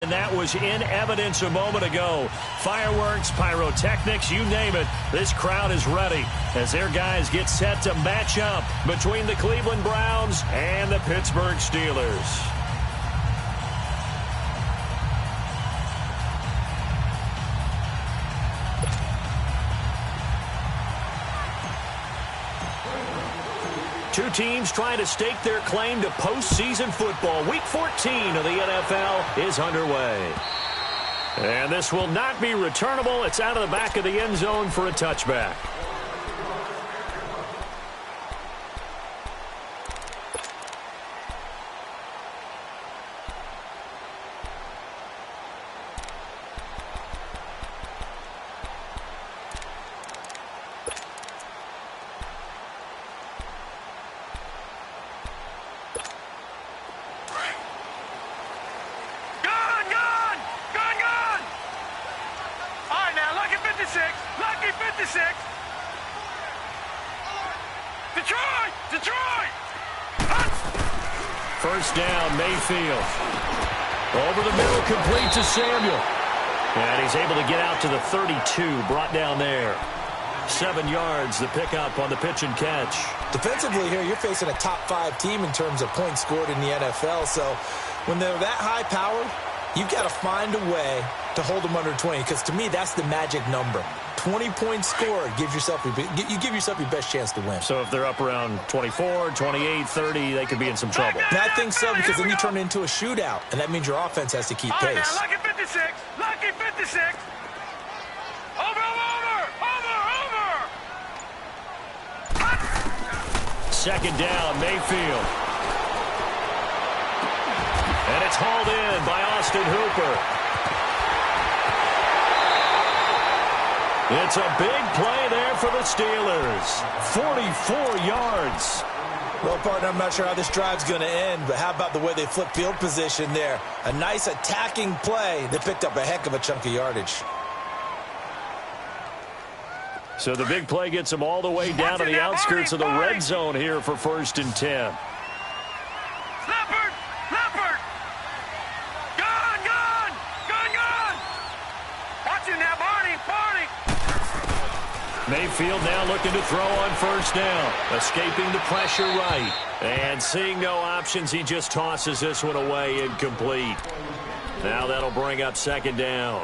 And that was in evidence a moment ago. Fireworks, pyrotechnics, you name it. This crowd is ready as their guys get set to match up between the Cleveland Browns and the Pittsburgh Steelers. Two teams trying to stake their claim to postseason football. Week 14 of the NFL is underway. And this will not be returnable. It's out of the back of the end zone for a touchback. First down, Mayfield. Over the middle, complete to Samuel. And he's able to get out to the 32, brought down there. 7 yards, the pickup on the pitch and catch. Defensively here, you're facing a top 5 team in terms of points scored in the NFL. So when they're that high-powered, you've got to find a way to hold them under 20. Because to me, that's the magic number. 20 points scored gives yourself you give yourself your best chance to win. So if they're up around 24, 28, 30, they could be in some trouble. And I think so, because then you turn it into a shootout, and that means your offense has to keep pace. Now, lucky 56, lucky 56. Over. Second down, Mayfield. And it's hauled in by Austin Hooper. It's a big play there for the Steelers. 44 yards. Well, partner, I'm not sure how this drive's going to end, but how about the way they flip field position there? A nice attacking play that picked up a heck of a chunk of yardage. So the big play gets them all the way down to the outskirts of the red zone here for 1st and 10. Leopard! Gone! Watch him now, Barney! Mayfield now looking to throw on first down. Escaping the pressure right. And seeing no options, he just tosses this one away, incomplete. Now that'll bring up second down.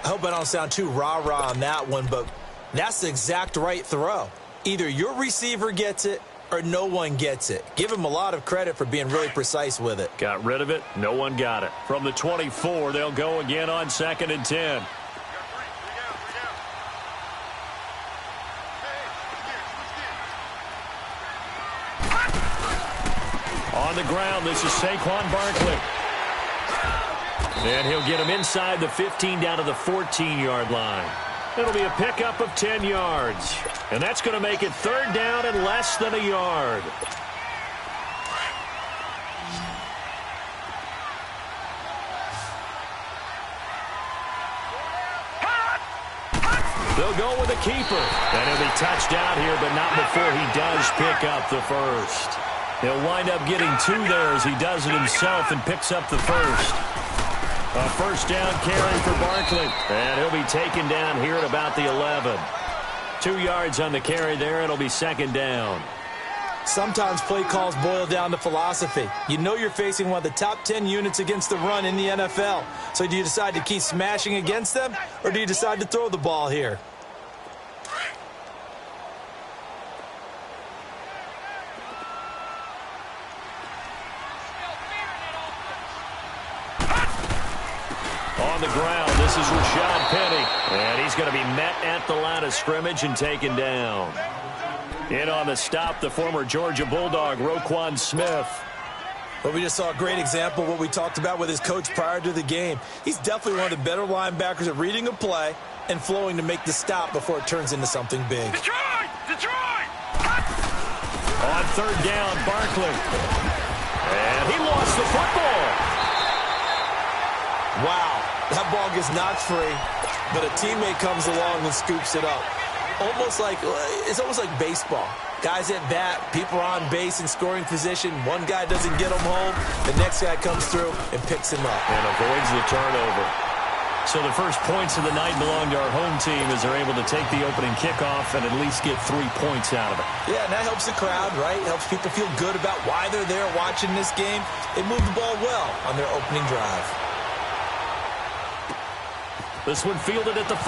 I hope I don't sound too rah-rah on that one, but that's the exact right throw. Either your receiver gets it or no one gets it. Give him a lot of credit for being really precise with it. Got rid of it. No one got it. From the 24, they'll go again on 2nd and 10. On the ground, this is Saquon Barkley. And he'll get him inside the 15 down to the 14-yard line. It'll be a pickup of 10 yards. And that's going to make it 3rd down and less than a yard. They'll go with a keeper. And he'll be touched out here, but not before he does pick up the first. He'll wind up getting 2 there as he does it himself and picks up the first. A first down carry for Barkley. And he'll be taken down here at about the 11. 2 yards on the carry there. It'll be 2nd down. Sometimes play calls boil down to philosophy. You know you're facing one of the top 10 units against the run in the NFL. So do you decide to keep smashing against them, or do you decide to throw the ball here? On the ground, this is Rashad Penny. And he's going to be met at the line of scrimmage and taken down. In on the stop, the former Georgia Bulldog, Roquan Smith. But we just saw a great example of what we talked about with his coach prior to the game. He's definitely one of the better linebackers at reading a play and flowing to make the stop before it turns into something big. Detroit! On 3rd down, Barkley. And he lost the football. Wow, that ball gets knocked free, but a teammate comes along and scoops it up. almost like baseball. Guys at bat, people are on base in scoring position. One guy doesn't get them home. The next guy comes through and picks him up. And avoids the turnover. So the first points of the night belong to our home team as they're able to take the opening kickoff and at least get 3 points out of it. Yeah, and that helps the crowd, right? Helps people feel good about why they're there watching this game. They move the ball well on their opening drive. This one fielded at the 5.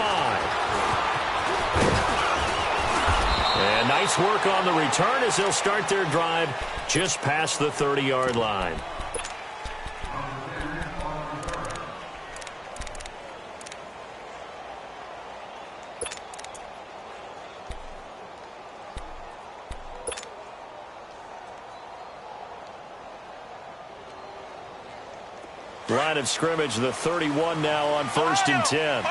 And nice work on the return as they'll start their drive just past the 30-yard line. Line of scrimmage, the 31 now on 1st and 10.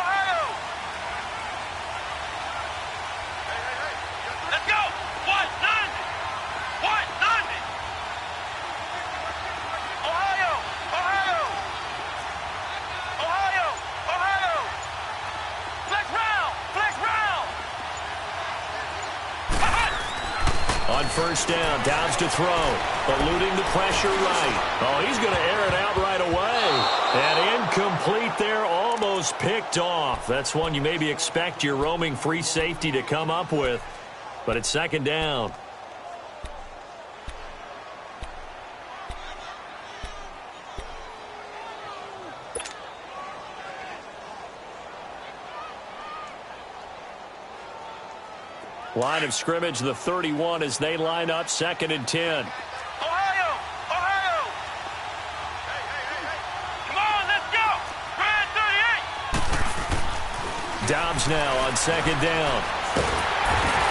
On 1st down, Dobbs to throw, eluding the pressure right. Oh, he's going to air it out right away. And incomplete there, almost picked off. That's one you maybe expect your roaming free safety to come up with, but it's 2nd down. Line of scrimmage, the 31 as they line up 2nd and 10. Ohio! Ohio! Come on, let's go! Brad 38! Dobbs now on 2nd down.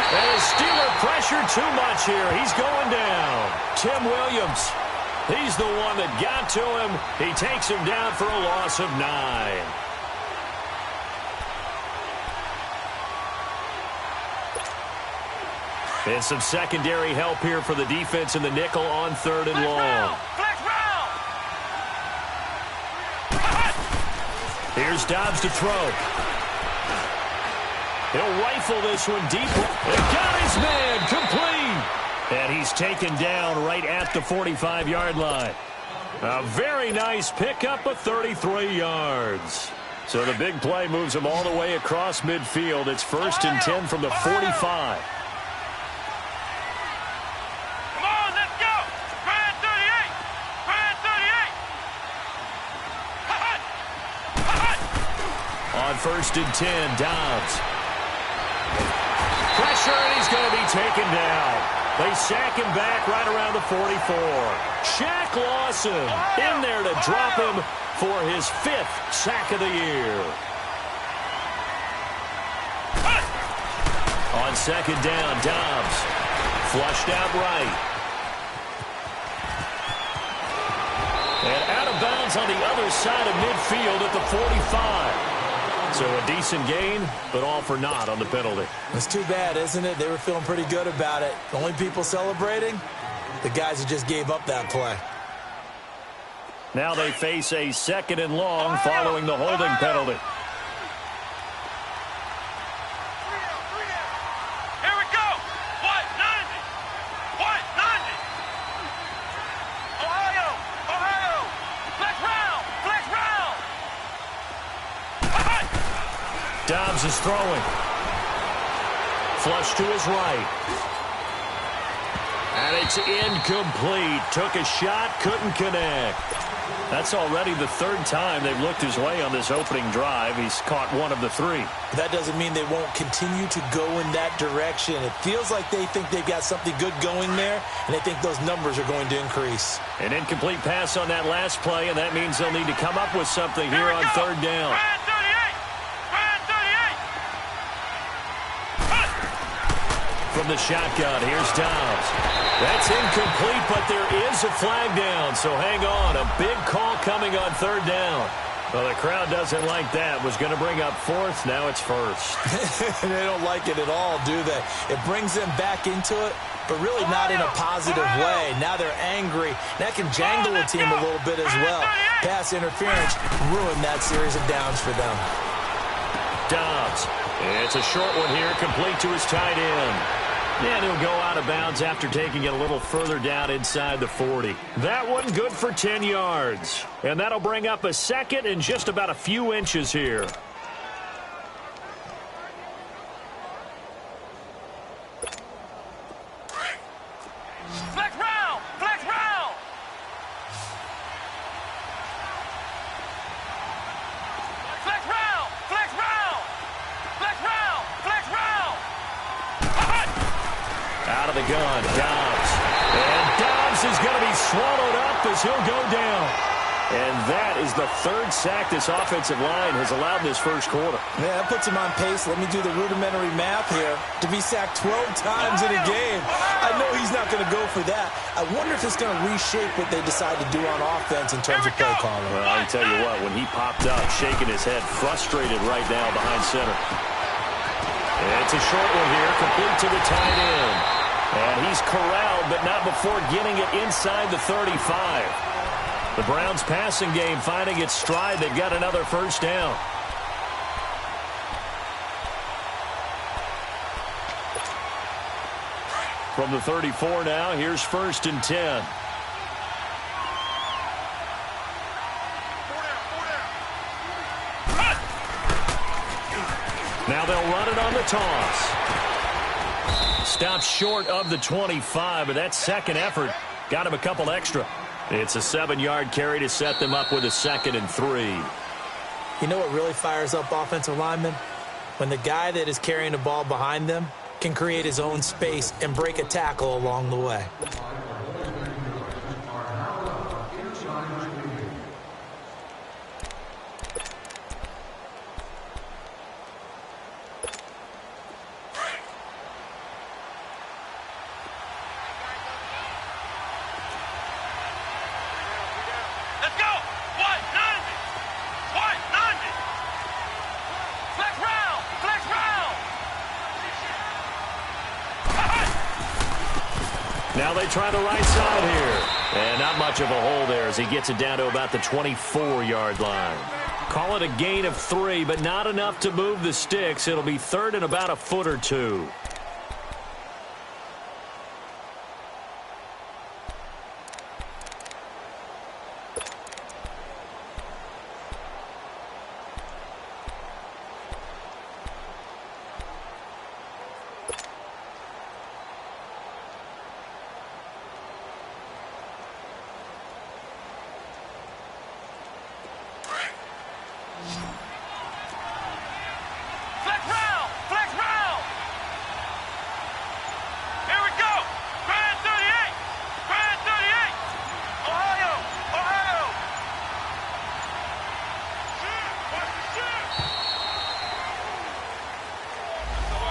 And his Steeler pressure too much here. He's going down. Tim Williams. He's the one that got to him. He takes him down for a loss of 9. And some secondary help here for the defense in the nickel on 3rd and long. Flex round! Here's Dobbs to throw. He'll rifle this one deep. And got his man complete. And he's taken down right at the 45-yard line. A very nice pickup of 33 yards. So the big play moves him all the way across midfield. It's 1st and 10 from the 45. On 1st and 10, Dobbs. Pressure, and he's going to be taken down. They sack him back right around the 44. Shaq Lawson in there to drop him for his 5th sack of the year. On 2nd down, Dobbs. Flushed out right. And out of bounds on the other side of midfield at the 45. So a decent gain, but all for naught on the penalty. It's too bad, isn't it? They were feeling pretty good about it. The only people celebrating, the guys who just gave up that play. Now they face a 2nd and long following the holding penalty. Here we go! What? 90! What? 90! Ohio! Ohio! Flex round! Flex round! Dobbs is throwing. Flush to his right. And it's incomplete. Took a shot, couldn't connect. That's already the 3rd time they've looked his way on this opening drive. He's caught 1 of the 3. That doesn't mean they won't continue to go in that direction. It feels like they think they've got something good going there, and they think those numbers are going to increase. An incomplete pass on that last play, and that means they'll need to come up with something here on 3rd down. Brad 38! Brad 38! From the shotgun, here's Dobbs. That's incomplete, but there is a flag down, so hang on. A big call coming on 3rd down. Well, the crowd doesn't like that. Was going to bring up 4th, now it's 1st. They don't like it at all, do they? It brings them back into it, but really not in a positive way. Now they're angry. That can jangle a team a little bit as well. Pass interference ruined that series of downs for them. Dobbs. It's a short one here, complete to his tight end. And he'll go out of bounds after taking it a little further down inside the 40. That one good for 10 yards. And that'll bring up a second and just about a few inches here. Flex round! Flex round! Flex round! Flex round! Flex round! Flex round! Out of the gun, Dobbs. And Dobbs is going to be swallowed up as he'll go down. And that is the third sack this offensive line has allowed in this first quarter. Yeah, that puts him on pace. Let me do the rudimentary math here. To be sacked 12 times in a game. I know he's not going to go for that. I wonder if it's going to reshape what they decide to do on offense in terms of play calling. Well, I tell you what, when he popped up, shaking his head, frustrated right now behind center. It's a short one here, complete to the tight end. And he's corralled, but not before getting it inside the 35. The Browns' passing game finding its stride. They've got another first down. From the 34 now, here's 1st and 10. Now they'll run it on the toss. Stopped short of the 25, but that second effort got him a couple extra. It's a 7-yard carry to set them up with a 2nd and 3. You know what really fires up offensive linemen? When the guy that is carrying the ball behind them can create his own space and break a tackle along the way. Let's go! 190! 190! Flex round! Flex round! Now they try the right side here. And not much of a hole there as he gets it down to about the 24-yard line. Call it a gain of 3, but not enough to move the sticks. It'll be 3rd and about a foot or 2. Flex round! Flex round! Here we go! Grand 38! Grand 38! Ohio! Ohio!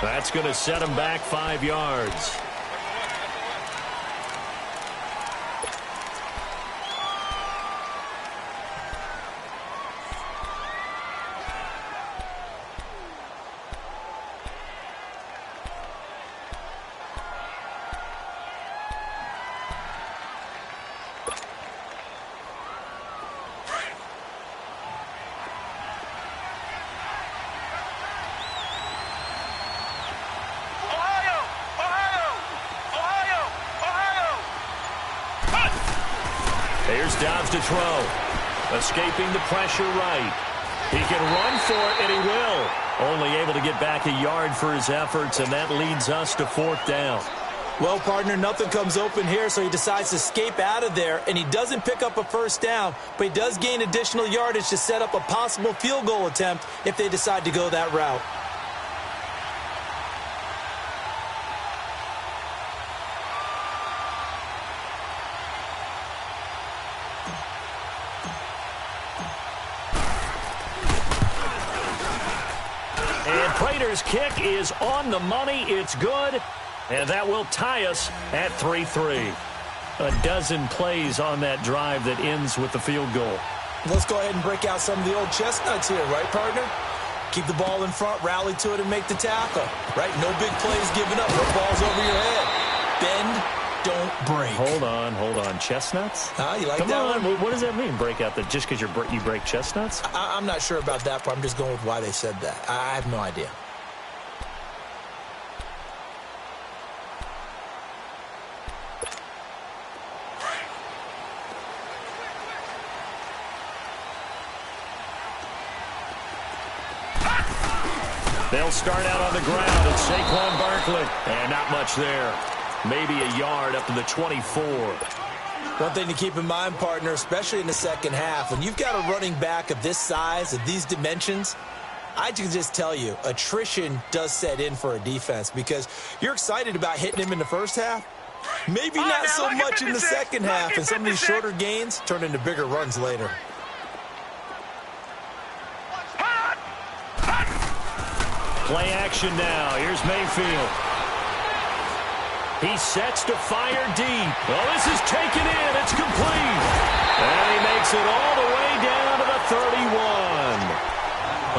That's going to set him back 5 yards. Ohio! Ohio! Ohio! Ohio! Here's Dobbs to throw. Escaping the pressure right. He can run for it, and he will. Only able to get back a yard for his efforts, and that leads us to 4th down. Well, partner, nothing comes open here, so he decides to escape out of there, and he doesn't pick up a first down, but he does gain additional yardage to set up a possible field goal attempt if they decide to go that route. And Prater's kick is on the money. It's good. And that will tie us at 3-3. A dozen plays on that drive that ends with the field goal. Let's go ahead and break out some of the old chestnuts here, right, partner? Keep the ball in front, rally to it, and make the tackle, right? No big plays given up, no balls over your head. Bend, don't break. Hold on. Chestnuts? You like Come that on. one? What does that mean, break out? Just because you break chestnuts? I'm not sure about that, but I'm just going with why they said that. I have no idea. They'll start out on the ground, and Saquon Barkley. And not much there. Maybe a yard up to the 24. One thing to keep in mind, partner, especially in the second half, when you've got a running back of this size, of these dimensions, I can just tell you, attrition does set in for a defense because you're excited about hitting him in the first half. Maybe not so much in the second half, and some of these shorter gains turn into bigger runs later. Play action now. Here's Mayfield. He sets to fire deep. Well, this is taken in. It's complete. And he makes it all the way down to the 31.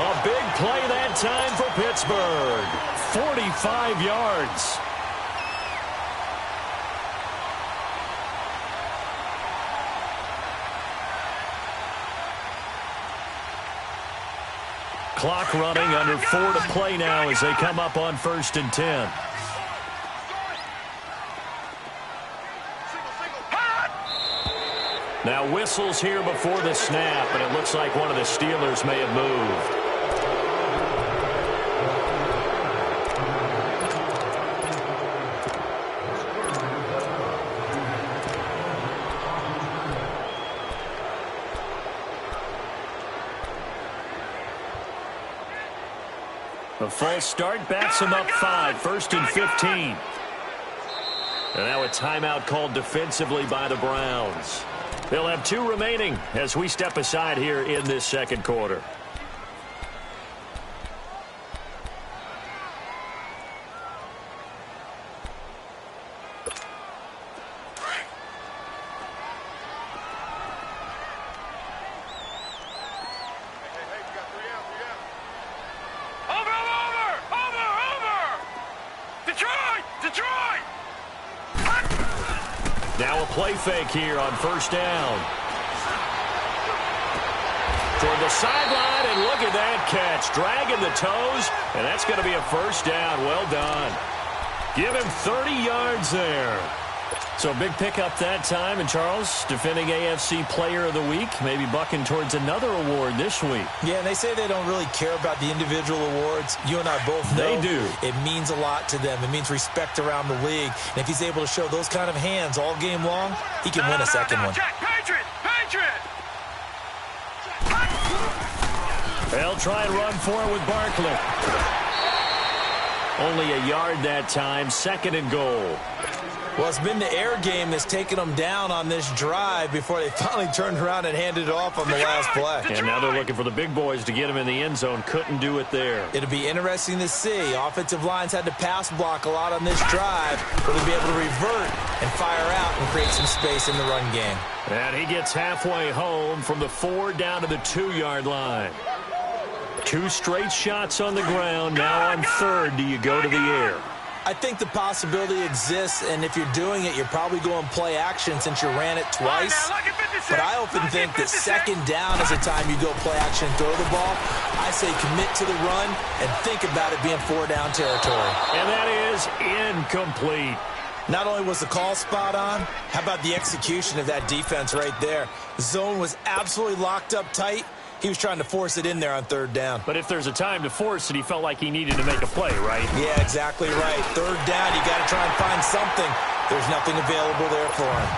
A big play that time for Pittsburgh. 45 yards. Clock running, under 4 to play now as they come up on 1st and 10. Now whistles here before the snap, and it looks like one of the Steelers may have moved. A false start backs him up 5, 1st and 15. And now a timeout called defensively by the Browns. They'll have 2 remaining as we step aside here in this second quarter. Now a play fake here on 1st down. Toward the sideline, and look at that catch. Dragging the toes, and that's going to be a 1st down. Well done. Give him 30 yards there. So a big pickup that time. And Charles, defending AFC Player of the Week, maybe bucking towards another award this week. Yeah, and they say they don't really care about the individual awards. You and I both know they do. It means a lot to them. It means respect around the league. And if he's able to show those kind of hands all game long, he can win a second one. Patriot! They'll try and run for it with Barkley. Only a yard that time, 2nd and goal. Well, it's been the air game that's taken them down on this drive before they finally turned around and handed it off on the last play. And now they're looking for the big boys to get him in the end zone. Couldn't do it there. It'll be interesting to see. Offensive lines had to pass block a lot on this drive. Will they be able to revert and fire out and create some space in the run game? And he gets halfway home from the 4 down to the 2-yard line. 2 straight shots on the ground. Now on 3rd, do you go to the air? I think the possibility exists, and if you're doing it, you're probably going play action since you ran it twice. But I often think that 2nd down is the time you go play action and throw the ball. I say commit to the run and think about it being 4-down territory. And that is incomplete. Not only was the call spot on, how about the execution of that defense right there? The zone was absolutely locked up tight. He was trying to force it in there on 3rd down. But if there's a time to force it, he felt like he needed to make a play, right? Yeah, exactly right. 3rd down, you got to try and find something. There's nothing available there for him.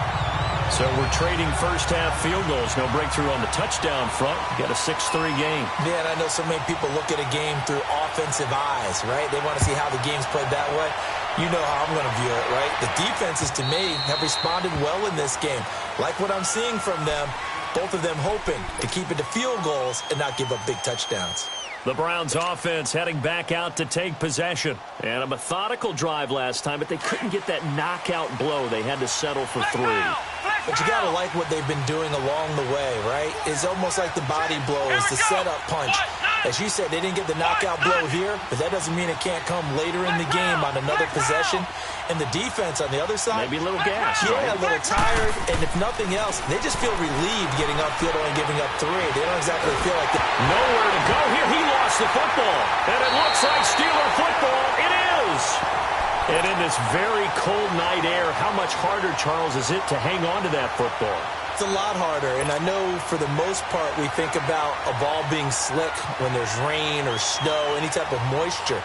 So we're trading first half field goals. No breakthrough on the touchdown front. Got a 6-3 game. Man, I know so many people look at a game through offensive eyes, right? They want to see how the game's played that way. You know how I'm going to view it, right? The defenses, to me, have responded well in this game. Like what I'm seeing from them. Both of them hoping to keep it to field goals and not give up big touchdowns. The Browns offense heading back out to take possession. And a methodical drive last time, but they couldn't get that knockout blow. They had to settle for 3. But you got to like what they've been doing along the way, right? It's almost like the body blows, the setup punch. As you said, they didn't get the knockout blow here, but that doesn't mean it can't come later in the game on another possession. And the defense on the other side, maybe a little gas. Yeah, a little tired. And if nothing else, they just feel relieved getting upfield only giving up 3. They don't exactly feel like that. Nowhere to go here. He lost the football. And it looks like Steeler football. It is. And in this very cold night air, how much harder, Charles, is it to hang on to that football? It's a lot harder, and I know for the most part we think about a ball being slick when there's rain or snow, any type of moisture.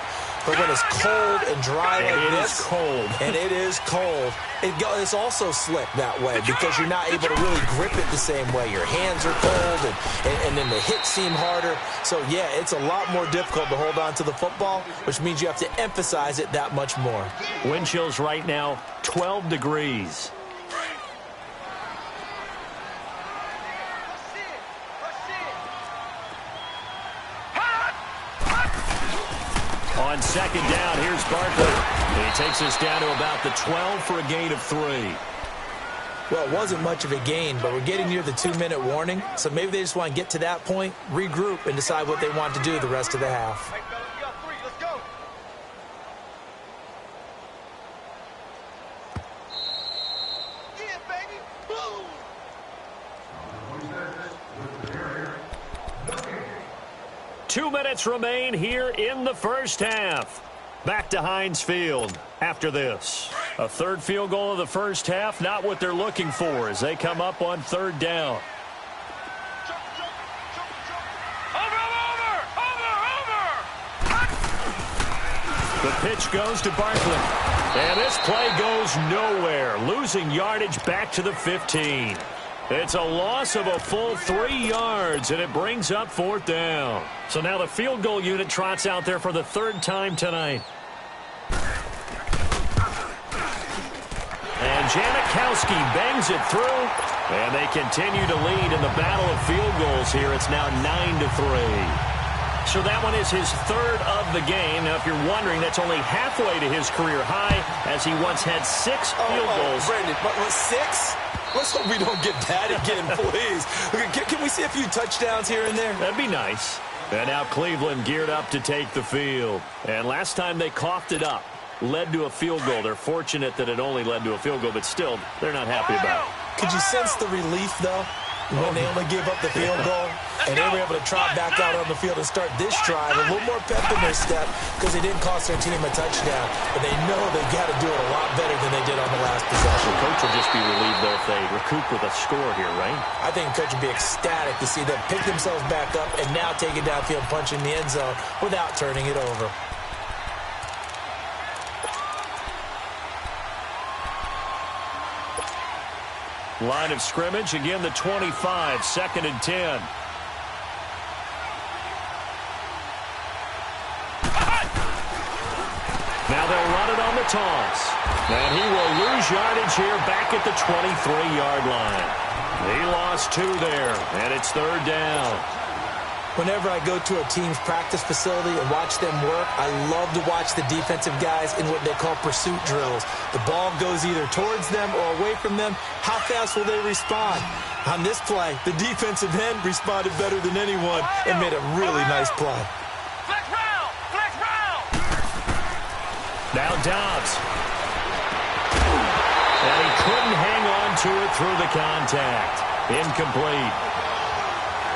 But when it's cold and dry like this, and it is cold, it's also slick that way because you're not able to really grip it the same way. Your hands are cold, and then the hits seem harder. So, yeah, it's a lot more difficult to hold on to the football, which means you have to emphasize it that much more. Wind chills right now, 12 degrees. On second down, here's Barkley. He takes us down to about the 12 for a gain of 3. Well, it wasn't much of a gain, but we're getting near the 2-minute warning, so maybe they just want to get to that point, regroup, and decide what they want to do the rest of the half. Let's go. Yeah, baby. Boom. 2 minutes remain here in the first half. Back to Heinz Field after this. A third field goal of the first half, not what they're looking for as they come up on third down. The pitch goes to Barkley. And this play goes nowhere, losing yardage back to the 15. It's a loss of a full 3 yards, and it brings up fourth down. So now the field goal unit trots out there for the 3rd time tonight. And Janikowski bangs it through, and they continue to lead in the battle of field goals here. It's now 9-3. So that one is his 3rd of the game. Now, if you're wondering, that's only halfway to his career high, as he once had 6 field goals. Brandon, but with 6? Let's hope we don't get that again, please. Can we see a few touchdowns here and there? That'd be nice. And now Cleveland geared up to take the field. And last time they coughed it up, led to a field goal. They're fortunate that it only led to a field goal, but still, they're not happy about it. Could you sense the relief, though, when they only gave up the field goal? And they were able to trot back out on the field and start this drive. A little more pep in their step because they didn't cost their team a touchdown. But they know they've got to do it a lot better than they did on the last possession. The coach will just be relieved, though, if they recoup with a score here, right? I think the coach would be ecstatic to see them pick themselves back up and now take it downfield, punch in the end zone without turning it over. Line of scrimmage, again the 25, 2nd and 10. Now they'll run it on the toss. And he will lose yardage here back at the 23-yard line. He lost 2 there, and it's 3rd down. Whenever I go to a team's practice facility and watch them work, I love to watch the defensive guys in what they call pursuit drills. The ball goes either towards them or away from them. How fast will they respond? On this play, the defensive end responded better than anyone and made a really nice play. Flex round! Flex round! Now Dobbs. And he couldn't hang on to it through the contact. Incomplete.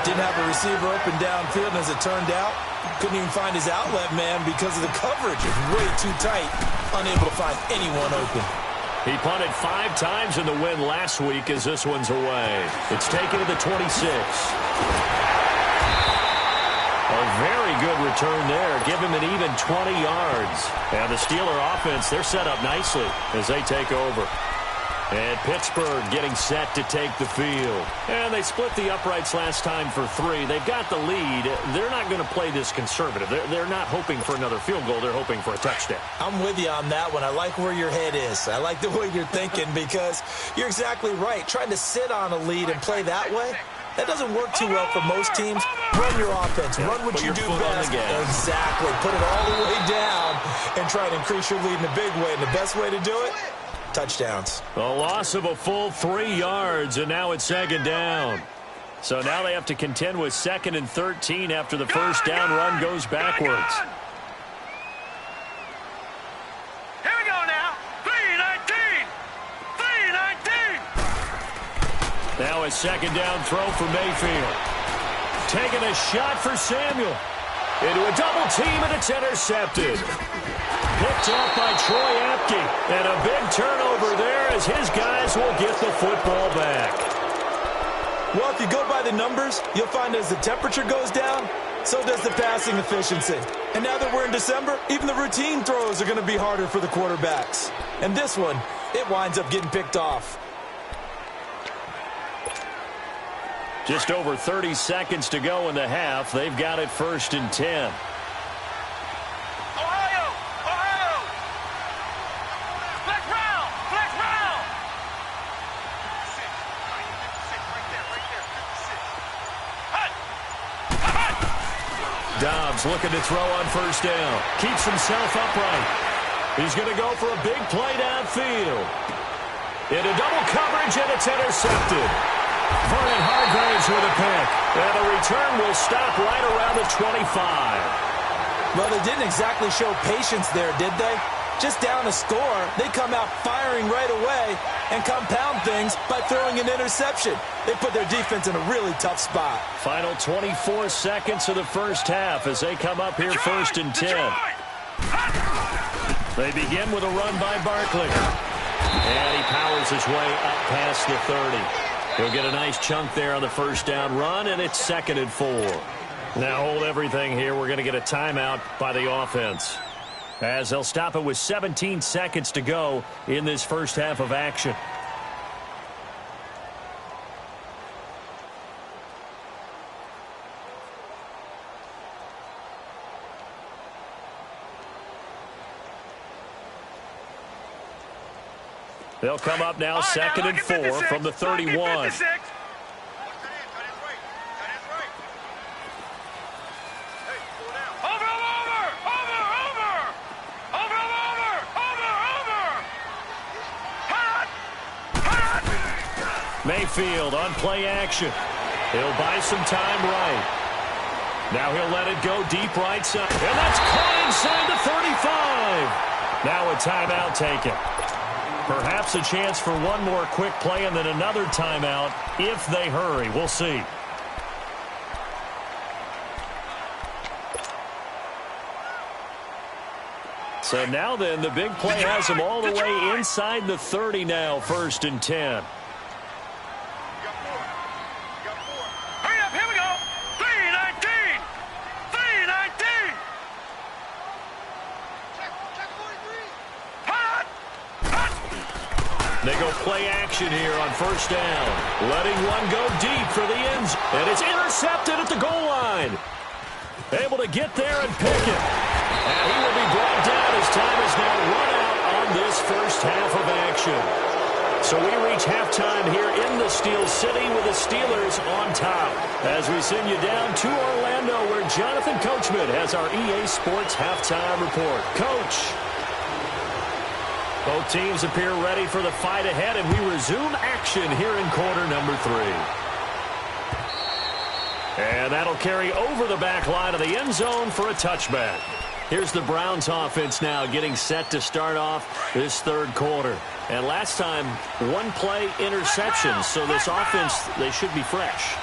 Didn't have a receiver open downfield, and as it turned out, couldn't even find his outlet man because of the coverage. It's way too tight, unable to find anyone open. He punted 5 times in the win last week as this one's away. It's taken to the 26. A very good return there. Give him an even 20 yards. And the Steeler offense, they're set up nicely as they take over. And Pittsburgh getting set to take the field. And they split the uprights last time for 3. They've got the lead. They're not going to play this conservative. They're not hoping for another field goal. They're hoping for a touchdown. I'm with you on that one. I like where your head is. I like the way you're thinking because you're exactly right. Trying to sit on a lead and play that way, that doesn't work too well for most teams. Run your offense. Run what you do best. Exactly. Put it all the way down and try to increase your lead in a big way. And the best way to do it? Touchdowns. A loss of a full 3 yards, and now it's 2nd down. So now they have to contend with 2nd and 13 after the first down run goes backwards. Here we go now. 3-19. 3-19. Now a 2nd down throw for Mayfield. Taking a shot for Samuel. Into a double team, and it's intercepted. Picked off by Troy Apke. And a big turnover there as his guys will get the football back. Well, if you go by the numbers, you'll find as the temperature goes down, so does the passing efficiency. And now that we're in December, even the routine throws are going to be harder for the quarterbacks. And this one, it winds up getting picked off. Just over 30 seconds to go in the half. They've got it 1st and 10. Ohio! Ohio! Flex round! Flex round! 56. Right there. 56. Dobbs looking to throw on 1st down. Keeps himself upright. He's going to go for a big play downfield. Into double coverage, and it's intercepted. Vernon Hargraves with a pick. And the return will stop right around the 25. Well, they didn't exactly show patience there, did they? Just down a score, they come out firing right away and compound things by throwing an interception. They put their defense in a really tough spot. Final 24 seconds of the first half as they come up here 1st and 10. They begin with a run by Barkley. And he powers his way up past the 30. He'll get a nice chunk there on the 1st down run, and it's 2nd and 4. Now hold everything here. We're going to get a timeout by the offense, as they'll stop it with 17 seconds to go in this first half of action. They'll come up now 2nd and 4 from the 31. Mayfield on play action. He'll buy some time right. Now he'll let it go deep right side. And that's caught inside the 35. Now a timeout taken. Perhaps a chance for one more quick play and then another timeout if they hurry. We'll see. So now then, the big play has them all the way inside the 30 now, 1st and 10. Hurry up, here we go. 3-19. 3-19. Hot. They go play action here on 1st down. Letting one go deep for the ends. And it's intercepted at the goal line. Able to get there and pick it. And he will be brought down as time is now run out on this first half of action. So we reach halftime here in the Steel City with the Steelers on top. As we send you down to Orlando, where Jonathan Coachman has our EA Sports halftime report. Coach. Both teams appear ready for the fight ahead, and we resume action here in quarter number 3. And that'll carry over the back line of the end zone for a touchback. Here's the Browns offense now getting set to start off this third quarter. And last time, one play interception, so this offense, they should be fresh.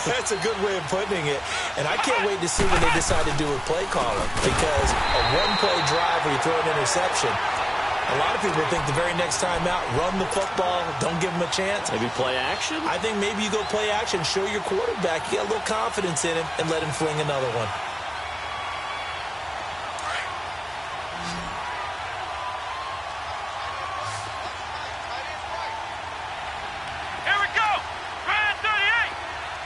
That's a good way of putting it. And I can't wait to see what they decide to do with play calling, because a one-play drive where you throw an interception, a lot of people think the very next time out, run the football, don't give them a chance. Maybe play action? I think maybe you go play action, show your quarterback, you get a little confidence in him, and let him fling another one. Here we go. Brand 38.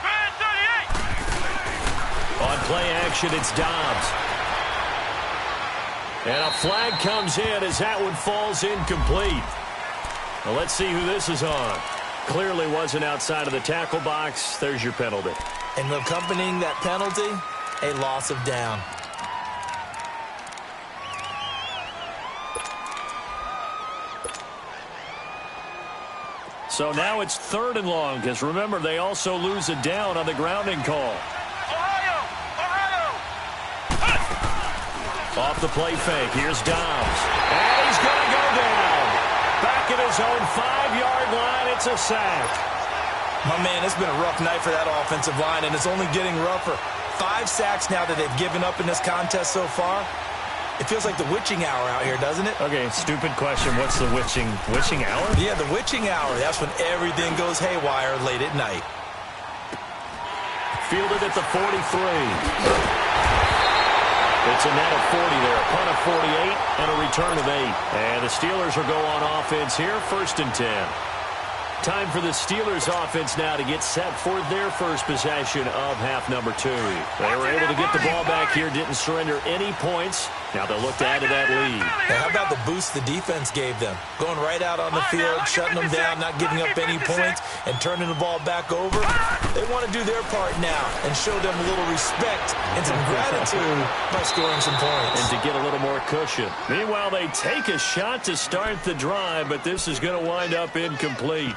Brand 38. On play action, it's Dobbs. And a flag comes in as that one falls incomplete. Well, let's see who this is on. Clearly wasn't outside of the tackle box. There's your penalty. And accompanying that penalty, a loss of down. So now it's 3rd and long, because remember, they also lose a down on the grounding call. Ohio! Off the play fake, here's Dobbs. And he's going to go down. Back at his own 5-yard line, it's a sack. My man, it's been a rough night for that offensive line, and it's only getting rougher. 5 sacks now that they've given up in this contest so far. It feels like the witching hour out here, doesn't it? Okay, stupid question. What's the witching hour? Yeah, the witching hour. That's when everything goes haywire late at night. Fielded at the 43. It's a net of 40 there. A punt of 48 and a return of 8. And the Steelers will go on offense here, 1st and 10. Time for the Steelers offense now to get set for their first possession of half number 2. They were able to get the ball back here, didn't surrender any points. Now they'll look to add to that lead. Now, how about the boost the defense gave them? Going right out on the field, shutting them down, not giving up any points, and turning the ball back over. They want to do their part now and show them a little respect and some gratitude by scoring some points. And to get a little more cushion. Meanwhile, they take a shot to start the drive, but this is going to wind up incomplete.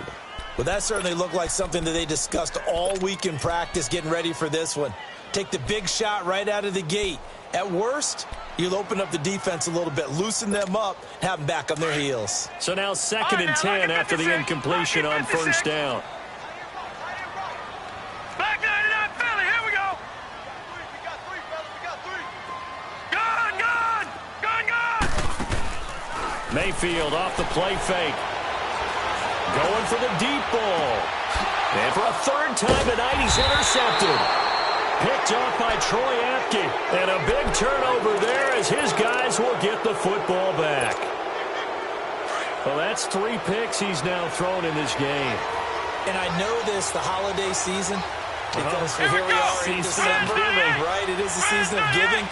Well, that certainly looked like something that they discussed all week in practice getting ready for this one. Take the big shot right out of the gate. At worst, you'll open up the defense a little bit, loosen them up, have them back on their heels. So now 2nd and 10 after the incompletion on 1st down. Back 99 Philly, here we go. We got 3, fellas, we got 3. Gun! Mayfield off the play fake. Going for the deep ball. And for a 3rd time tonight, he's intercepted. Picked off by Troy Apke. And a big turnover there as his guys will get the football back. Well, that's 3 picks he's now thrown in this game. And I know this, the holiday season, because here we are in December, right? It is the season of giving.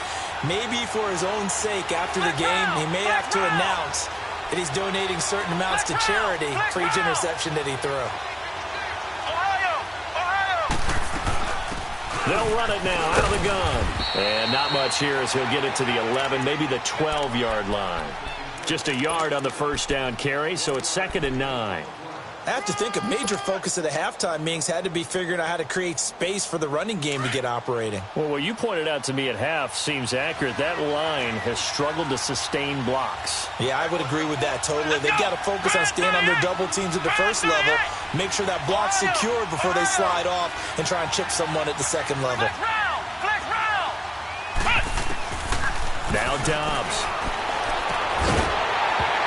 Maybe for his own sake after the game, he may have to announce that he's donating certain amounts to charity for each interception that he threw. They'll run it now out of the gun. And not much here as he'll get it to the 11, maybe the 12-yard line. Just a yard on the 1st down carry, so it's 2nd and 9. I have to think a major focus of the halftime meetings had to be figuring out how to create space for the running game to get operating. Well, what you pointed out to me at half seems accurate. That line has struggled to sustain blocks. Yeah, I would agree with that totally. They've got to focus on staying on their double teams at the 1st level, make sure that block's secured before they slide off and try and chip someone at the 2nd level. Now Dobbs.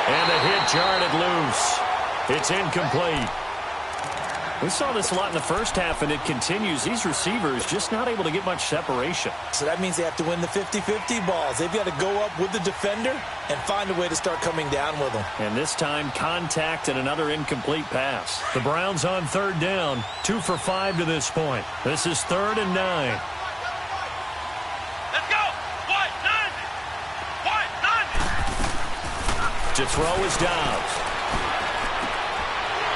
And the hit jarred it loose. It's incomplete. We saw this a lot in the first half, and it continues. These receivers just not able to get much separation. So that means they have to win the 50-50 balls. They've got to go up with the defender and find a way to start coming down with them. And this time, contact and another incomplete pass. The Browns on 3rd down, 2 for 5 to this point. This is 3rd and 9. Let's go! White, 90! To throw is Dobbs.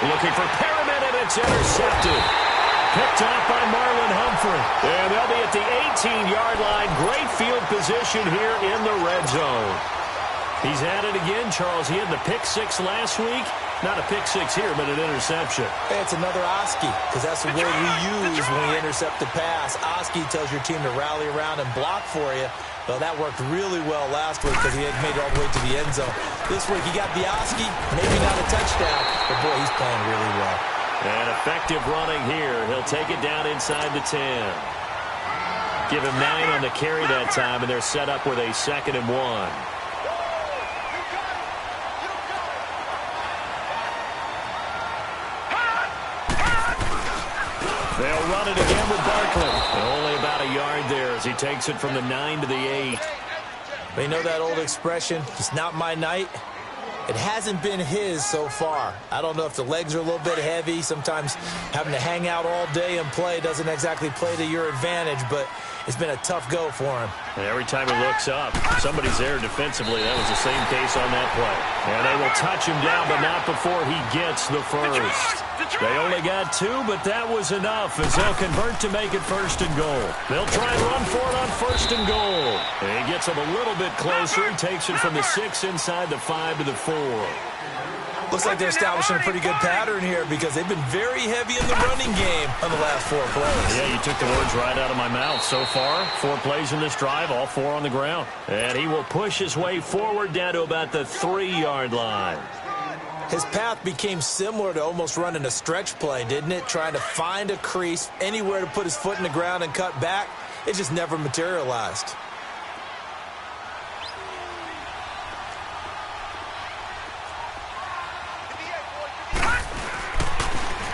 Looking for Perriman, and it's intercepted. Picked off by Marlon Humphrey. And they'll be at the 18-yard line. Great field position here in the red zone. He's at it again, Charles. He had the pick 6 last week. Not a pick 6 here, but an interception. Hey, it's another Oski, because that's the word we use when we intercept a pass. Oski tells your team to rally around and block for you. Well, that worked really well last week because he had made it all the way to the end zone. This week, he got the Oski, maybe not a touchdown, but boy, he's playing really well. And effective running here. He'll take it down inside the 10. Give him 9 on the carry that time, and they're set up with a 2nd and 1. They'll run it again with Barkley. Only about a yard there as he takes it from the 9 to the 8. They know that old expression, it's not my night. It hasn't been his so far. I don't know if the legs are a little bit heavy. Sometimes having to hang out all day and play doesn't exactly play to your advantage, but it's been a tough go for him. And every time he looks up, somebody's there defensively. That was the same case on that play. And they will touch him down, but not before he gets the first. They only got 2, but that was enough as they'll convert to make it 1st and goal. They'll try and run for it on 1st and goal. And he gets him a little bit closer. He takes it from the 6 inside the 5 to the 4. Looks like they're establishing a pretty good pattern here because they've been very heavy in the running game on the last 4 plays. Yeah, you took the words right out of my mouth. So far, 4 plays in this drive, all 4 on the ground. And he will push his way forward down to about the 3-yard line. His path became similar to almost running a stretch play, didn't it? Trying to find a crease, anywhere to put his foot in the ground and cut back. It just never materialized.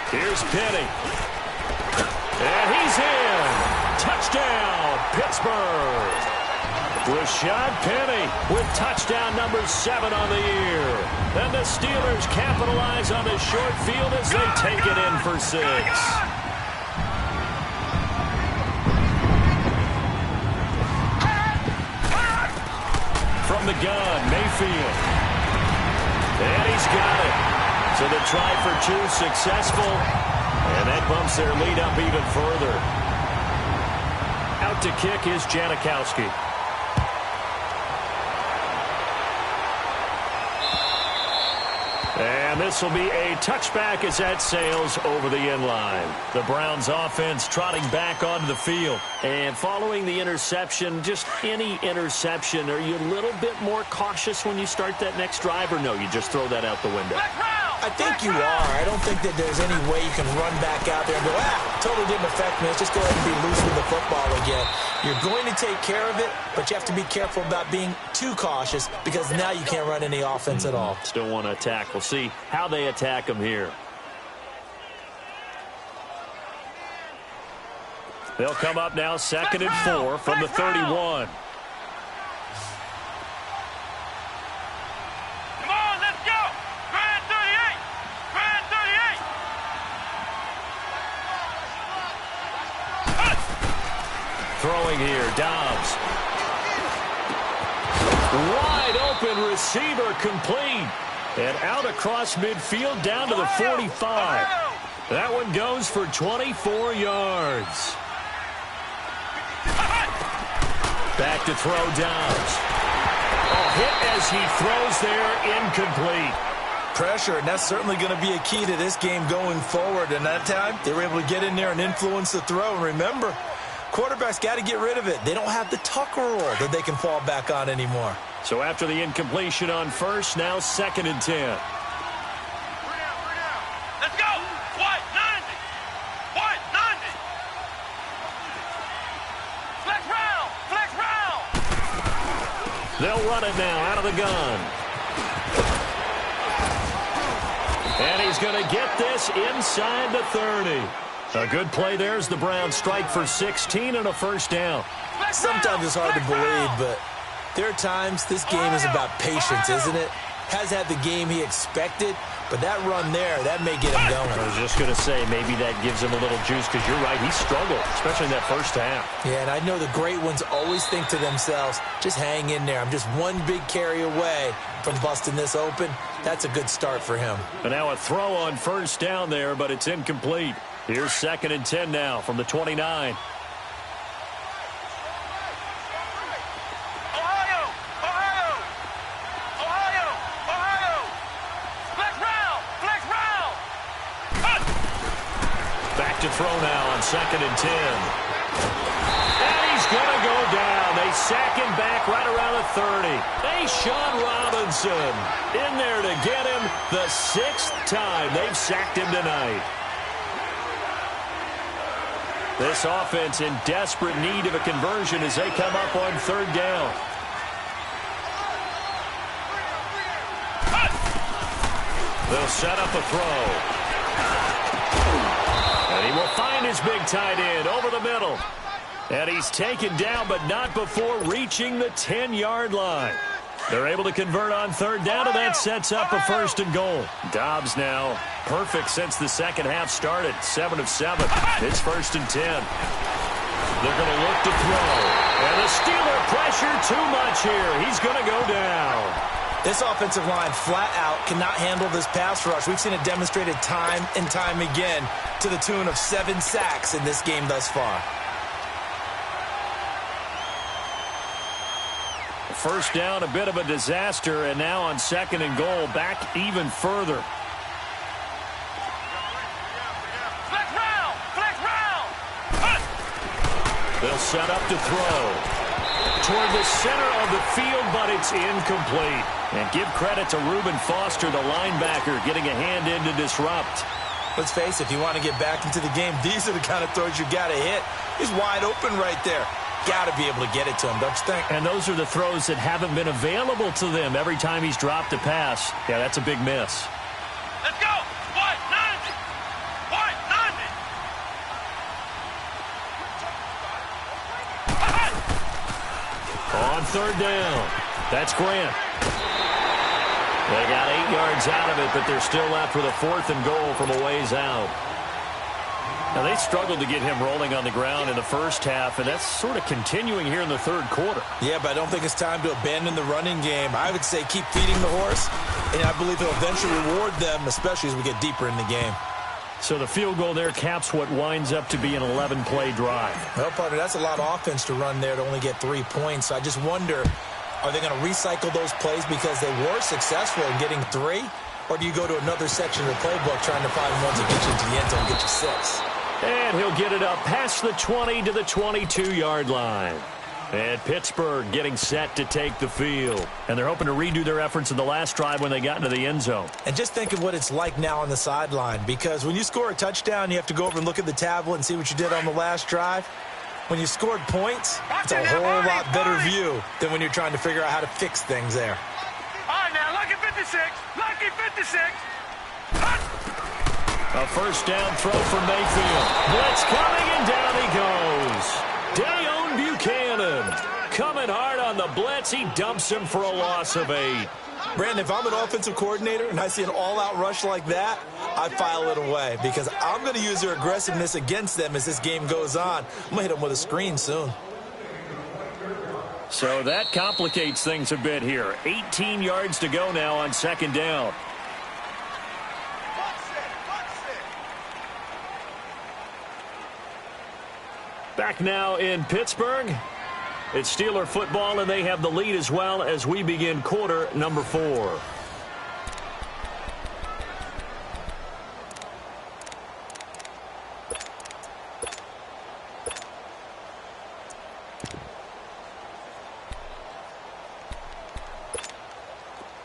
Here's Penny. And he's in. Touchdown, Pittsburgh. Rashad Penny with touchdown number 7 on the year. And the Steelers capitalize on the short field as they take it in for 6. From the gun, Mayfield. And he's got it. So the try for 2 successful, and that bumps their lead up even further. Out to kick is Janikowski. And this will be a touchback as that sails over the end line. The Browns offense trotting back onto the field. And following the interception, just any interception, are you a little bit more cautious when you start that next drive, or no, you just throw that out the window? I think you are. I don't think that there's any way you can run back out there and go, totally didn't affect me. Let's just go ahead and be loose with the football again. You're going to take care of it, but you have to be careful about being too cautious because now you can't run any offense at all. Still want to attack. We'll see how they attack them here. They'll come up now 2nd and 4 from the 31. Throwing here, Dobbs. Wide open receiver complete. And out across midfield down to the 45. That one goes for 24 yards. Back to throw, Dobbs. Hit as he throws there, incomplete. Pressure, and that's certainly going to be a key to this game going forward. And that time, they were able to get in there and influence the throw. And remember, quarterbacks got to get rid of it. They don't have the Tucker rule that they can fall back on anymore. So after the incompletion on first, now 2nd and 10. Let's go! White 90! White 90! Flex round! Flex round! They'll run it now out of the gun. And he's going to get this inside the 30. A good play there as the Browns strike for 16 and a first down. Sometimes it's hard to believe, but there are times this game is about patience, isn't it? Has had the game he expected, but that run there, that may get him going. I was just going to say, maybe that gives him a little juice because you're right, he struggled, especially in that first half. Yeah, and I know the great ones always think to themselves, just hang in there. I'm just one big carry away from busting this open. That's a good start for him. And now a throw on first down there, but it's incomplete. Here's 2nd and 10 now from the 29. To throw now on 2nd and 10. And he's going to go down. They sack him back right around the 30. Sean Robinson in there to get him the 6th time they've sacked him tonight. This offense in desperate need of a conversion as they come up on 3rd down. They'll set up a throw. And he will find his big tight end over the middle. And he's taken down, but not before reaching the 10-yard line. They're able to convert on 3rd down, and that sets up a 1st and goal. Dobbs now perfect since the second half started. 7 of 7. It's 1st and 10. They're going to look to throw. And the Steeler pressure too much here. He's going to go down. This offensive line flat out cannot handle this pass rush. We've seen it demonstrated time and time again to the tune of 7 sacks in this game thus far. First down, a bit of a disaster, and now on 2nd and goal, back even further. Flex round! Flex round! They'll set up to throw. Toward the center of the field, but it's incomplete. And give credit to Reuben Foster, the linebacker, getting a hand in to disrupt. Let's face it, if you want to get back into the game, these are the kind of throws you got to hit. He's wide open right there. Got to be able to get it to him, don't you think? And those are the throws that haven't been available to them every time he's dropped a pass. Yeah, that's a big miss. Let's go! White, 90! White, 90! On 3rd down, that's Grant. They got 8 yards out of it, but they're still left with a 4th and goal from a ways out. Now, they struggled to get him rolling on the ground in the first half, and that's sort of continuing here in the 3rd quarter. Yeah, but I don't think it's time to abandon the running game. I would say keep feeding the horse, and I believe he'll eventually reward them, especially as we get deeper in the game. So the field goal there caps what winds up to be an 11-play drive. Well, partner, that's a lot of offense to run there to only get 3 points. So I just wonder, are they going to recycle those plays because they were successful in getting 3? Or do you go to another section of the playbook trying to find ones that get you into the end zone and get you 6? And he'll get it up past the 20 to the 22-yard line. And Pittsburgh getting set to take the field. And they're hoping to redo their efforts in the last drive when they got into the end zone. And just think of what it's like now on the sideline. Because when you score a touchdown, you have to go over and look at the tablet and see what you did on the last drive. When you scored points, it's a whole lot better view than when you're trying to figure out how to fix things there. All right, now, lucky 56. Lucky 56. A first down throw for Mayfield. Blitz coming, and down he goes. Dayon Buchanan coming hard on the blitz. He dumps him for a loss of 8. Brandon, if I'm an offensive coordinator and I see an all-out rush like that, I file it away because I'm going to use their aggressiveness against them as this game goes on. I'm going to hit them with a screen soon. So that complicates things a bit here. 18 yards to go now on 2nd down. Back now in Pittsburgh. It's Steeler football, and they have the lead as well as we begin quarter number 4.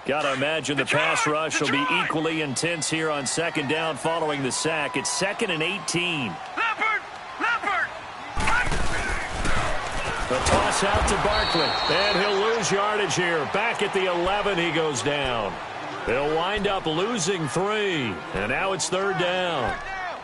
Got to imagine the pass rush will be equally intense here on 2nd down following the sack. It's 2nd and 18. The toss out to Barkley, and he'll lose yardage here. Back at the 11, he goes down. They'll wind up losing 3, and now it's 3rd down.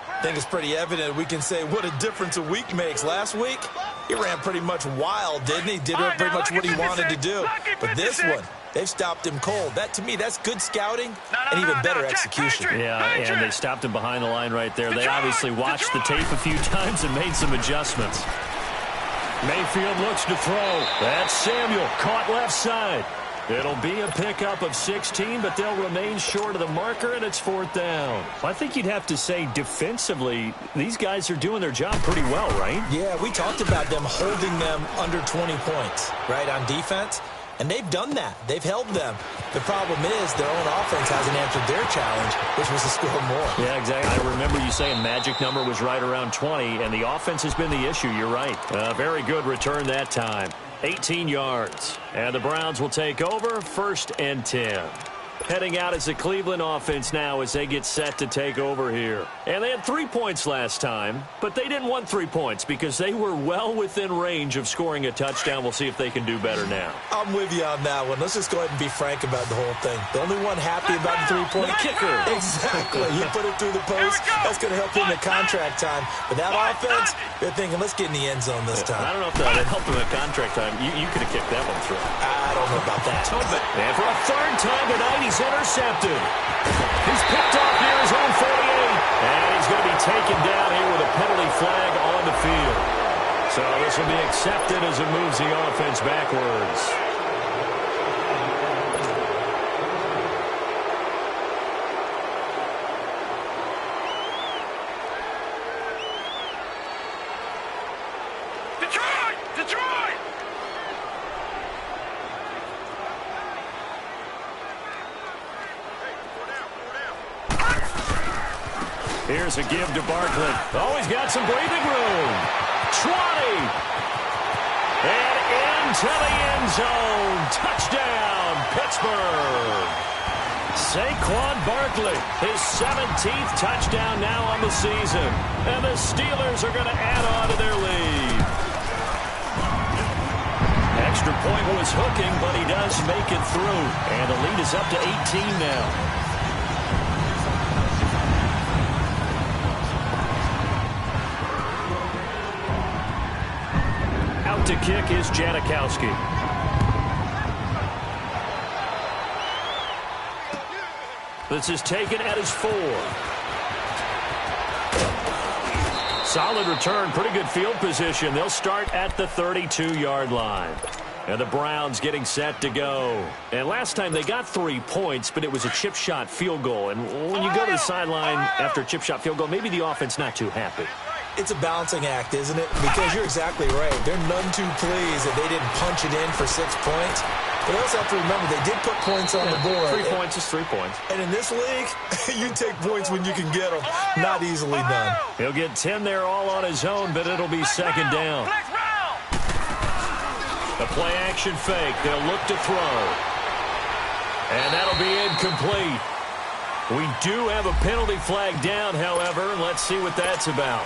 I think it's pretty evident we can say what a difference a week makes. Last week, he ran pretty much wild, didn't he? Did pretty much what he wanted to do. But this one, they've stopped him cold. That, to me, that's good scouting and even better execution. Yeah, and they stopped him behind the line right there. They obviously watched the tape a few times and made some adjustments. Mayfield looks to throw. That's Samuel, caught left side. It'll be a pickup of 16, but they'll remain short of the marker, and it's 4th down. I think you'd have to say defensively, these guys are doing their job pretty well, right? Yeah, we talked about them holding them under 20 points, right, on defense. And they've done that. They've held them. The problem is their own offense hasn't answered their challenge, which was to score more. Yeah, exactly. I remember you saying magic number was right around 20, and the offense has been the issue. You're right. Very good return that time. 18 yards. And the Browns will take over 1st and 10. Heading out as the Cleveland offense now as they get set to take over here. And they had 3 points last time, but they didn't want 3 points because they were well within range of scoring a touchdown. We'll see if they can do better now. I'm with you on that one. Let's just go ahead and be frank about the whole thing. The only one happy about the 3-point kicker. Exactly. You put it through the post. That's going to help him in contract time. But that offense, they're thinking, let's get in the end zone this time. I don't know if that helped him at contract time. You could have kicked that one through. I don't know about that. And for a 3rd time tonight, he's intercepted. He's picked off near his own 48. And he's going to be taken down here with a penalty flag on the field. So this will be accepted as it moves the offense backwards. Here's a give to Barkley. Oh, he's got some breathing room. 20. And into the end zone. Touchdown, Pittsburgh. Saquon Barkley, his 17th touchdown now on the season. And the Steelers are going to add on to their lead. Extra point was hooking, but he does make it through. And the lead is up to 18 now. Out to kick is Janikowski. This is taken at his 4. Solid return, pretty good field position. They'll start at the 32-yard line. And the Browns getting set to go. And last time they got 3 points, but it was a chip shot field goal. And when you go to the sideline after a chip shot field goal, maybe the offense not too happy. It's a balancing act, isn't it? Because you're exactly right. They're none too pleased that they didn't punch it in for 6 points. But also have to remember, they did put points on the board. 3 points is 3 points. And in this league, you take points when you can get them. Not easily done. He'll get 10 there all on his own, but it'll be second down. The play action fake. They'll look to throw. And that'll be incomplete. We do have a penalty flag down, however. Let's see what that's about.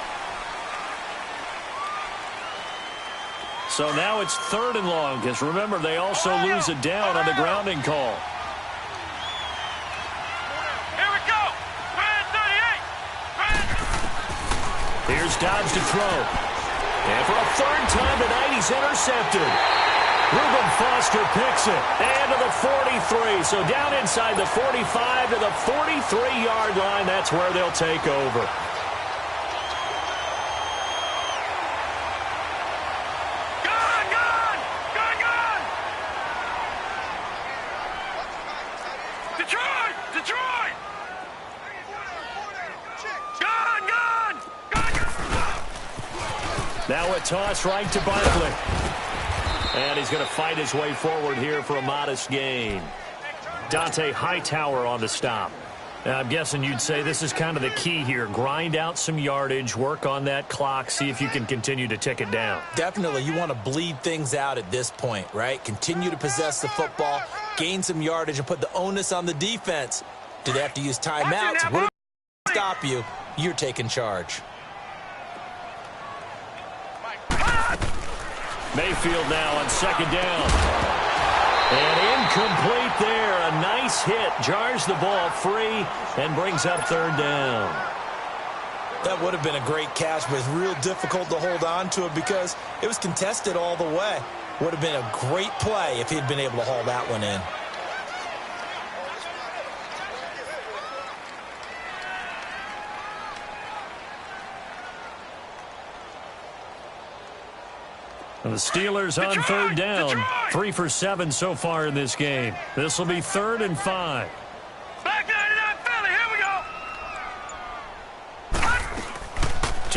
So now it's 3rd and long, because remember, they also lose a down on the grounding call. Here we go. 38. Here's Dobbs to throw. And for a 3rd time tonight, he's intercepted. Reuben Foster picks it. And to the 43. So down inside the 45 to the 43-yard line. That's where they'll take over. Now a toss right to Barkley. And he's going to fight his way forward here for a modest gain. Dante Hightower on the stop. Now, I'm guessing you'd say this is kind of the key here. Grind out some yardage, work on that clock, see if you can continue to tick it down. Definitely. You want to bleed things out at this point, right? Continue to possess the football, gain some yardage, and put the onus on the defense. Do they have to use timeouts? What will stop you? You're taking charge. Mayfield now on 2nd down. And incomplete there. A nice hit. Jars the ball free and brings up 3rd down. That would have been a great catch, but it's real difficult to hold on to it because it was contested all the way. Would have been a great play if he'd been able to haul that one in. The Steelers on 3rd down. 3 for 7 so far in this game. This will be 3rd and 5. Back 99 Philly, here we go.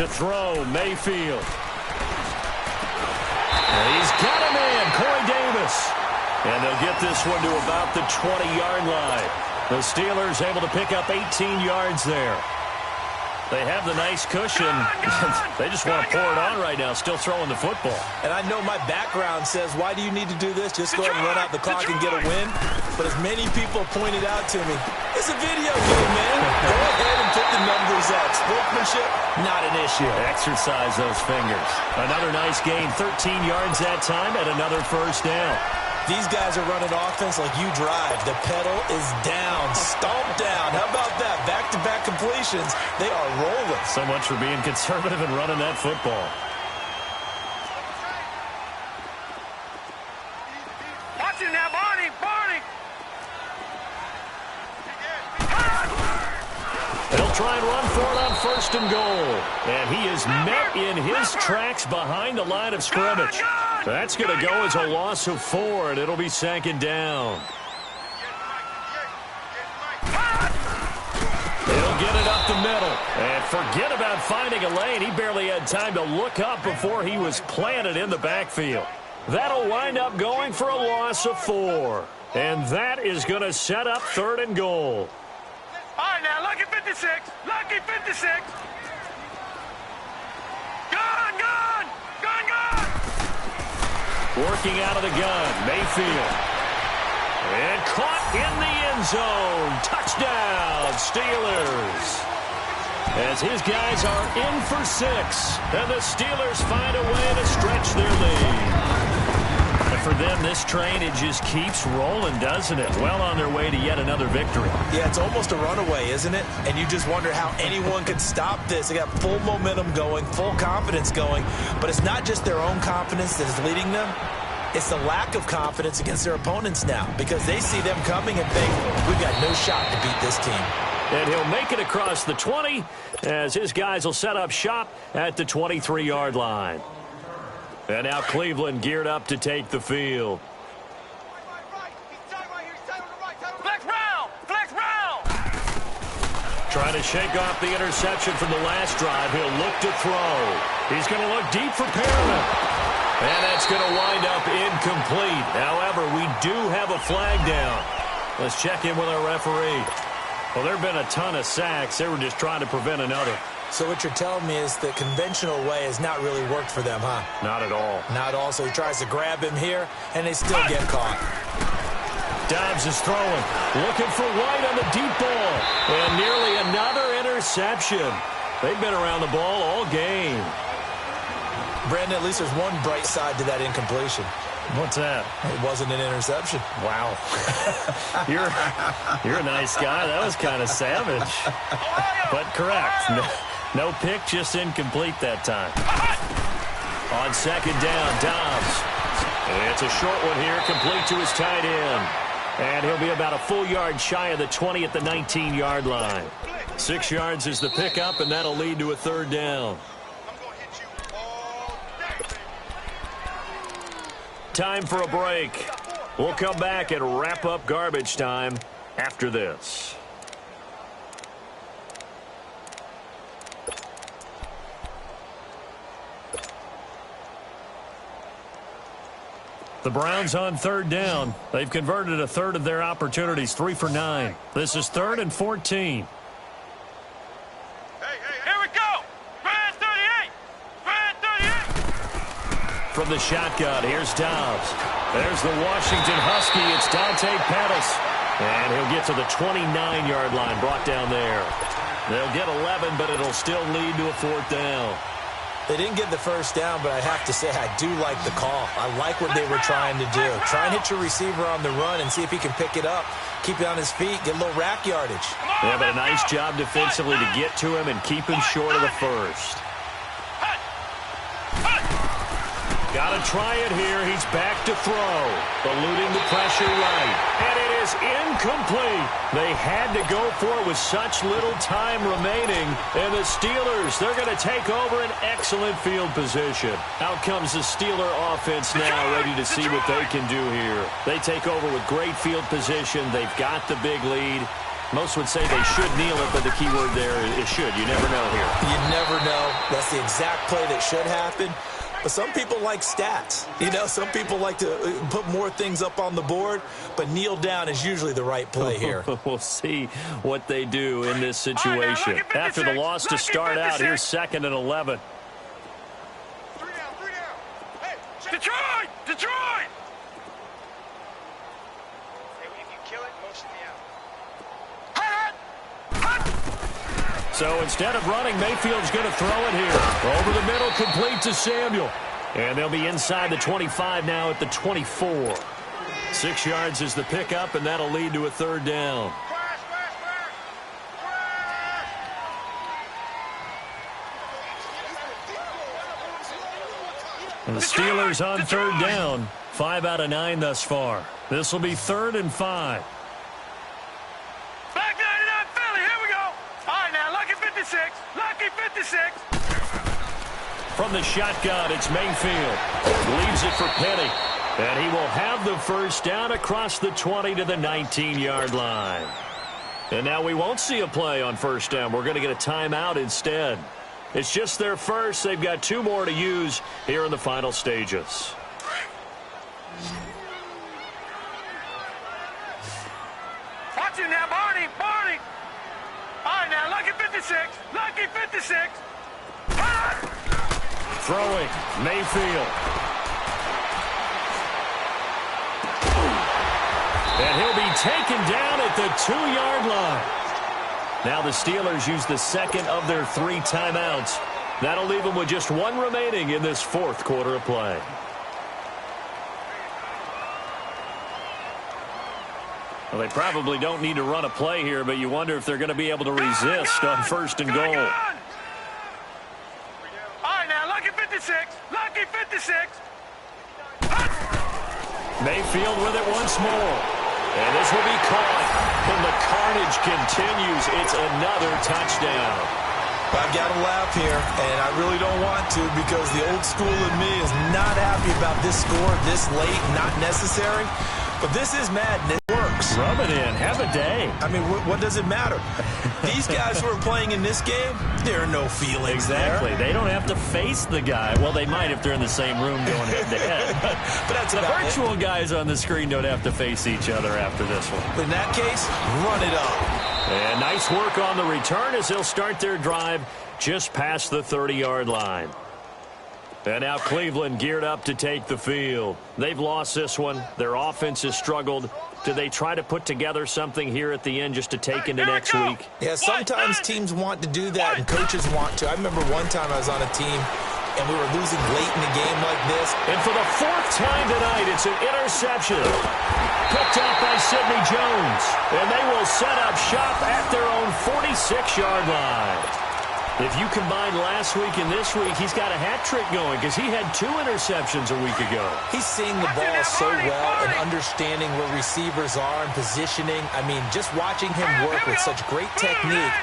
To throw, Mayfield. And he's got him in, Corey Davis. And they'll get this one to about the 20-yard line. The Steelers able to pick up 18 yards there. They have the nice cushion. They just want to pour it on right now, still throwing the football. And I know my background says, why do you need to do this? Just go ahead and run out the clock and get a win. But as many people pointed out to me, it's a video game, man. Go ahead and put the numbers up. Sportsmanship, not an issue. Exercise those fingers. Another nice gain, 13 yards that time, and another 1st down. These guys are running offense like you drive. The pedal is down, stomp down. How about that? Back-to-back completions. They are rolling. So much for being conservative and running that football. Watch it now, Barney. They'll try and run for it on 1st and goal. And he is met in his tracks behind the line of scrimmage. That's going to go as a loss of 4, and it'll be 2nd down. He'll get it up the middle. And forget about finding a lane. He barely had time to look up before he was planted in the backfield. That'll wind up going for a loss of 4. And that is going to set up 3rd and goal. All right, now look at 50. 56. Lucky 56. Gun, gun. Gun, gun. Working out of the gun, Mayfield. And caught in the end zone. Touchdown, Steelers. As his guys are in for 6. And the Steelers find a way to stretch their lead. And for them, this train, it just keeps rolling, doesn't it? Well on their way to yet another victory. Yeah, it's almost a runaway, isn't it? And you just wonder how anyone could stop this. They got full momentum going, full confidence going. But it's not just their own confidence that is leading them. It's the lack of confidence against their opponents now because they see them coming and think, we've got no shot to beat this team. And he'll make it across the 20 as his guys will set up shop at the 23-yard line. And now Cleveland geared up to take the field. Flex round. Flex round. Trying to shake off the interception from the last drive. He'll look to throw. He's going to look deep for Perriman. And that's going to wind up incomplete. However, we do have a flag down. Let's check in with our referee. Well, there have been a ton of sacks. They were just trying to prevent another. So what you're telling me is the conventional way has not really worked for them, huh? Not at all. Not at all. So he tries to grab him here, and they still get caught. Dobbs is throwing. Looking for White on the deep ball. And nearly another interception. They've been around the ball all game. Brandon, at least there's one bright side to that incompletion. What's that? It wasn't an interception. Wow. You're a nice guy. That was kind of savage. But correct. No pick, just incomplete that time. On second down, Dobbs. It's a short one here, complete to his tight end. And he'll be about a full yard shy of the 20 at the 19-yard line. 6 yards is the pickup, and that'll lead to a third down. Time for a break. We'll come back and wrap up garbage time after this. The Browns on third down. They've converted a third of their opportunities, 3 for 9. This is 3rd and 14. Here we go. Brand 38. Brand 38. From the shotgun, here's Dobbs. There's the Washington Husky. It's Dante Pettis. And he'll get to the 29-yard line, brought down there. They'll get 11, but it'll still lead to a 4th down. They didn't get the first down, but I have to say I do like the call. I like what they were trying to do. Try and hit your receiver on the run and see if he can pick it up. Keep it on his feet, get a little rack yardage. Yeah, but a nice job defensively to get to him and keep him short of the first. Got to try it here. He's back to throw. Eluding the pressure right. And it is incomplete. They had to go for it with such little time remaining. And the Steelers, they're going to take over an excellent field position. Out comes the Steeler offense now, ready to see what they can do here. They take over with great field position. They've got the big lead. Most would say they should kneel it, but the key word there is should. You never know here. You never know. That's the exact play that should happen. But some people like stats. You know, some people like to put more things up on the board, but kneel down is usually the right play here. We'll see what they do in this situation. After the loss to start out, here's 2nd and 11. 3 down. Hey, Detroit! Detroit! If you kill it, motion me out. So instead of running, Mayfield's going to throw it here. Over the middle, complete to Samuel. And they'll be inside the 25 now at the 24. 6 yards is the pickup, and that'll lead to a 3rd down. And the Steelers on 3rd down. 5 out of 9 thus far. This will be 3rd and 5. Back 99 Philly, here we go. All right, now, lucky 56. Lucky 56. From the shotgun, it's Mayfield. Leaves it for Penny. And he will have the first down across the 20 to the 19-yard line. And now we won't see a play on first down. We're going to get a timeout instead. It's just their first. They've got 2 more to use here in the final stages. Watch it now, Barney. Barney. All right, now, lucky 56. Lucky 56. Throwing, Mayfield. And he'll be taken down at the 2-yard line. Now the Steelers use the second of their 3 timeouts. That'll leave them with just 1 remaining in this 4th quarter of play. Well, they probably don't need to run a play here, but you wonder if they're going to be able to resist on 1st and goal. All right, now, lucky 56. Lucky 56. Mayfield with it once more. And this will be caught. And the carnage continues. It's another touchdown. I've got to laugh here, and I really don't want to because the old school in me is not happy about this score this late, not necessary. But this is madness. It works. Rub it in. Have a day. I mean, what does it matter? These guys who are playing in this game, there are no feelings Exactly. there. They don't have to face the guy. Well, they might if they're in the same room going head-to-head. But that's The about virtual guys on the screen don't have to face each other after this one. In that case, run it up. And nice work on the return as they'll start their drive just past the 30-yard line. And now Cleveland geared up to take the field. They've lost this one. Their offense has struggled. Do they try to put together something here at the end just to take into next week? Yeah, sometimes teams want to do that and coaches want to. I remember one time I was on a team and we were losing late in a game like this. And for the 4th time tonight, it's an interception. Picked up by Sidney Jones. And they will set up shop at their own 46-yard line. If you combine last week and this week, he's got a hat trick going because he had 2 interceptions a week ago. He's seeing the ball so well and understanding where receivers are and positioning. I mean, just watching him work with such great technique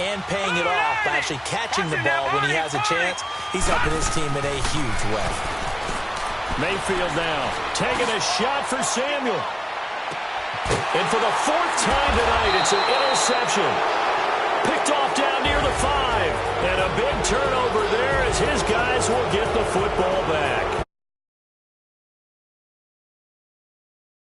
and paying it off by actually catching the ball when he has a chance, he's helping his team in a huge way. Mayfield now taking a shot for Samuel. And for the 4th time tonight, it's an interception. Picked off down near the 5. And a big turnover there as his guys will get the football back.